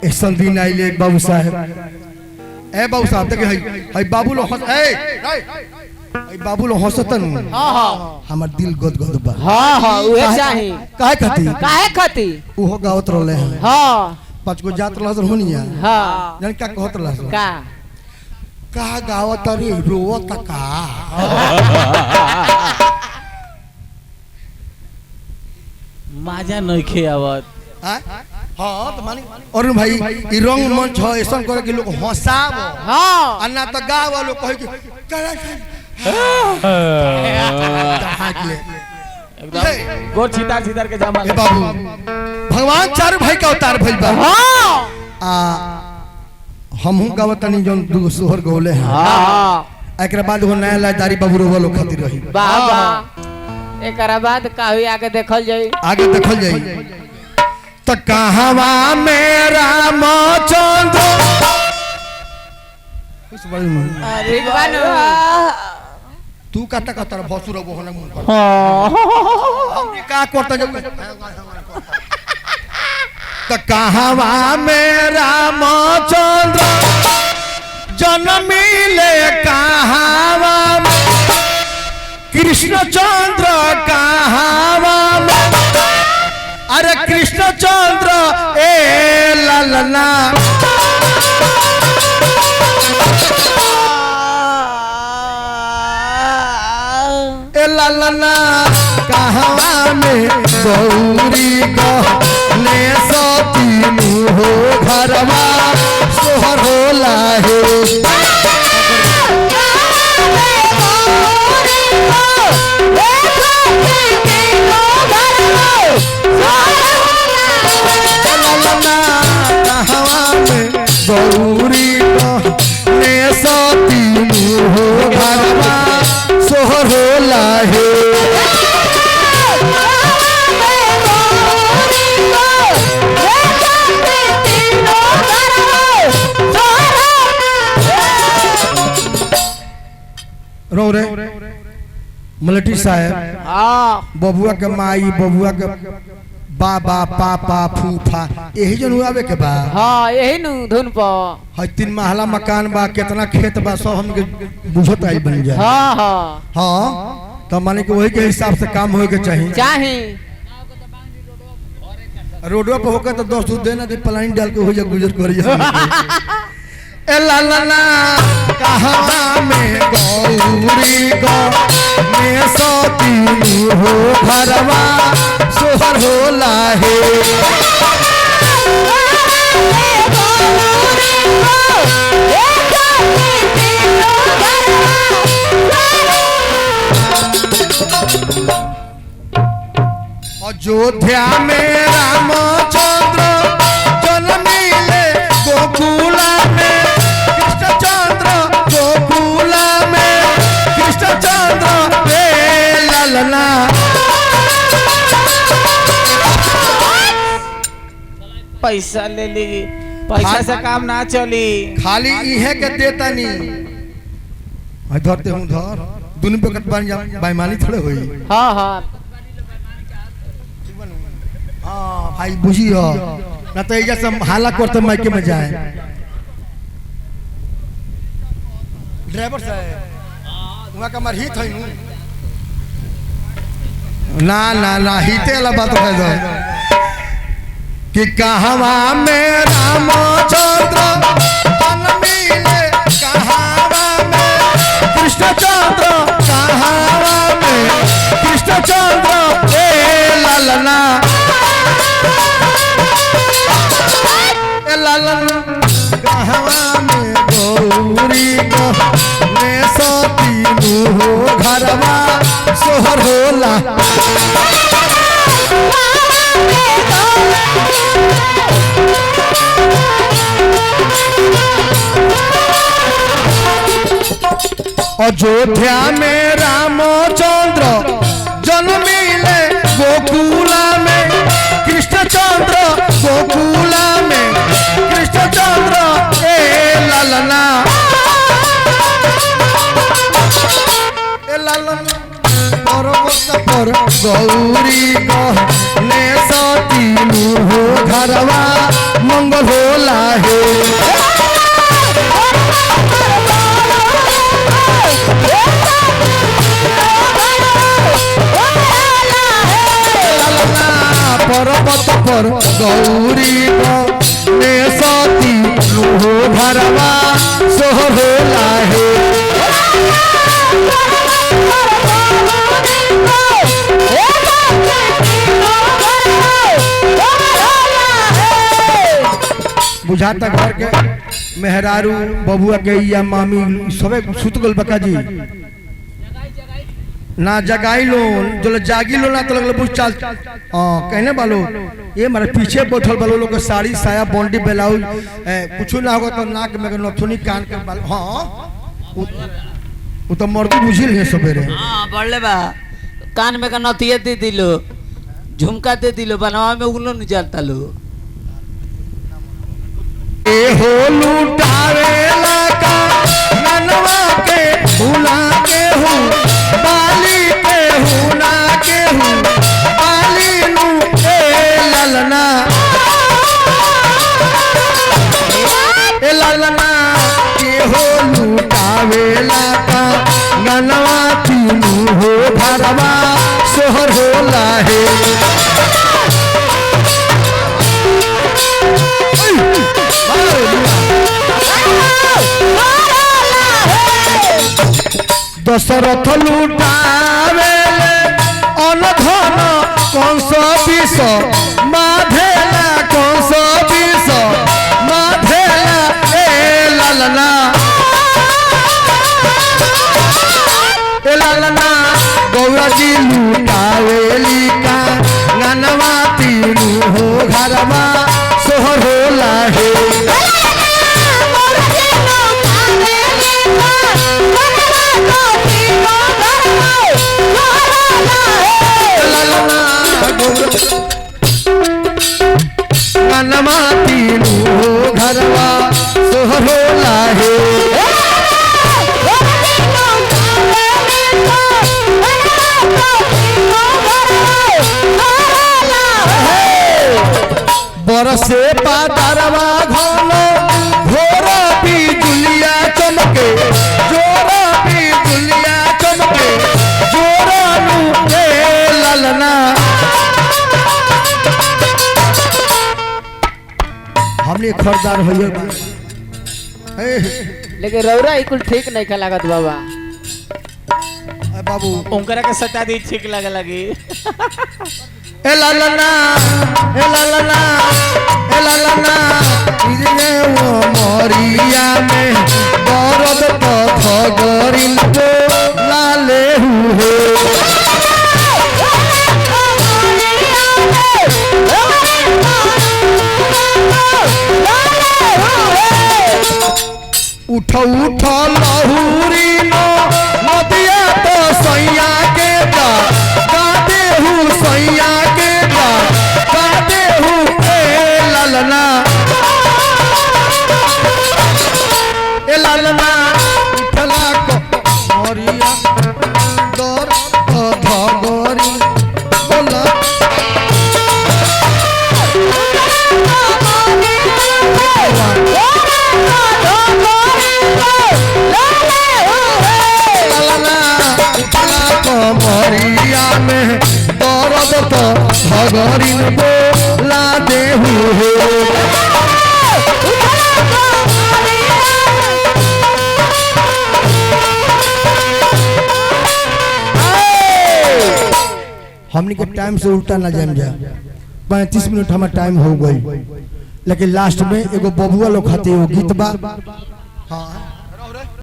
ऐसा दिन आइले बाबू साहब ए बाबू साहब देखे हई बाबू लो हंस ए बाबू लो हंसतन हां हां हमर दिल गदगद बा हां हां उहे चाही काहे खाती ओहो गावत रहले हां 5 गो जात रहल होनिया हां जान का कहत रहल का गावत रे रोवत का मजा नइखे आवत हां तो मानी अरुण भाई ई रंग मंच है ऐसा करे कि लोग हंसाव हां अन्ना तो गाव वालों कहे कि एकदम गोर छितार के जमा ए बाबू भगवान चार भाई का अवतार भइल बा हां आ हमहु गावतनी जोन दू सोहर गौले हैं हां एकरा बाद हो नया लादारी बाबू रो वालों खातिर रही बाबा एकरा बाद का हुई आगे देखल जाई तो कहवा मेरा रामचंद्र कुछ बड़ी मन अरे बानो तू कहता कहता भसुर बहन मन हां हमने का करता जब तो कहवा मेरा रामचंद्र जन्मिले कहवा कृष्णचंद्र कहवा अरे कृष्णचंद्र ए ललना ए ललना कहवा में गौरी गहने सती हो घरवा सोहर होला है गौरी ने सती हो घरवा सोहर होला है रो रे मलटी साहब बबुआ के माई बबुआ के बाबा पापा फूफा यही जन आवे के बा हां यही नु धुन प है 3 महला मकान बा कितना खेत बा सब हमके बुझत आई बन जाए हां हां हां तो माने कि वही के हिसाब से काम होए के चाहिए रोडवा पे होकर तो 10 दूध देना दे प्लान डाल के हो जा गुजर करिए ए लालना कहां में गौरी गो में सती हो घरवा सोहर होला है अयोध्या में रामचंद्र जन्मिले गोकुला में कृष्णचंद्र गोकुला में कृष्णचंद्र रे ललना पैसा ले ली पैसा से काम ना चली खाली इहे के देता नहीं धरते हूँ धर दोनों पे कत बन जा बेईमानी थोड़े होई हां हां हां भाई बुझियो ना तो एजा से हाला करते माइके में जाए ड्राइवर साहब वहां का मार हित है ना ना ना हिते वाला बात है दो कि कहवा में रामचंद्र जन्मिले कहवा में कृष्णचंद्र कहवा में कृष्णचंद्र ए ललना ए ललना कहवा में गौरी गहने सती हो घरवा सोहर होला अयोध्या में रामचंद्र जन्मिले गोकुला में कृष्णचंद्र गोकुला में कृष्णचंद्र ए ललना ए ललना पर्वत पर गौरी गहने सती हो घरवा मंगल होला बुझाता घर के मेहरारू बबुआ के या मामी सबे सुत गल बका जी ना जगाई लो जो जागी लो ना तो लगल बुझ चाल कहने बालो ये मारे पीछे बैठल बालो लोग साड़ी साया बॉन्डी ब्लाउज कुछ ना होगा तो नाक में नथुनी कान के बाल हाँ वो तो मर्दी बुझिल है सवेरे हां बढ़ले बा कान में का नथिया दे दिलो झुमका दे दिलो बनवा में उगलो नहीं जाता लो ए हो लुटावेला का मनवा के भुला के हूँ बाली के हूँ ना के हूँ बाली नू ए ललना के हो लुटावेला का मनवा तीनू हो भरवा सोहर होला है दशरथ लुटावे अनधन कंस विष माधेला कंस विष माधेला ए ललना गौरा जी लुटावेली का गनवा तीनू हो घरवा सोहर होला है गनमा तीनू हो घरवा सोहर होला है बरसे पादरवा घोलो घोर बिजुलिया चमके जोर बिजुलिया चमके जोर लूटे ललना हमने खरदार होइए लेकिन रौरा इकुल ठीक नहीं का लागत बाबा बाबू उनकरा के सटा दी ठीक लगे लगी ए ललना इजने वो मोरिया में दर्द तो थगरिन को लाले हुए उठ उठ लहुरी नो नदिया तो सैया के दा गाते हूँ सैया के दा गाते हूँ ए ललना उठला को मोरिया दर धगरी बोला मरिया में दर्द तो भगरिन बोला दे हुए हमने के टाइम से उल्टा ना जाम जा 35 मिनट हमारा टाइम हो गई लेकिन लास्ट में एगो बबुआ लोग खाते वो गीत बा हाँ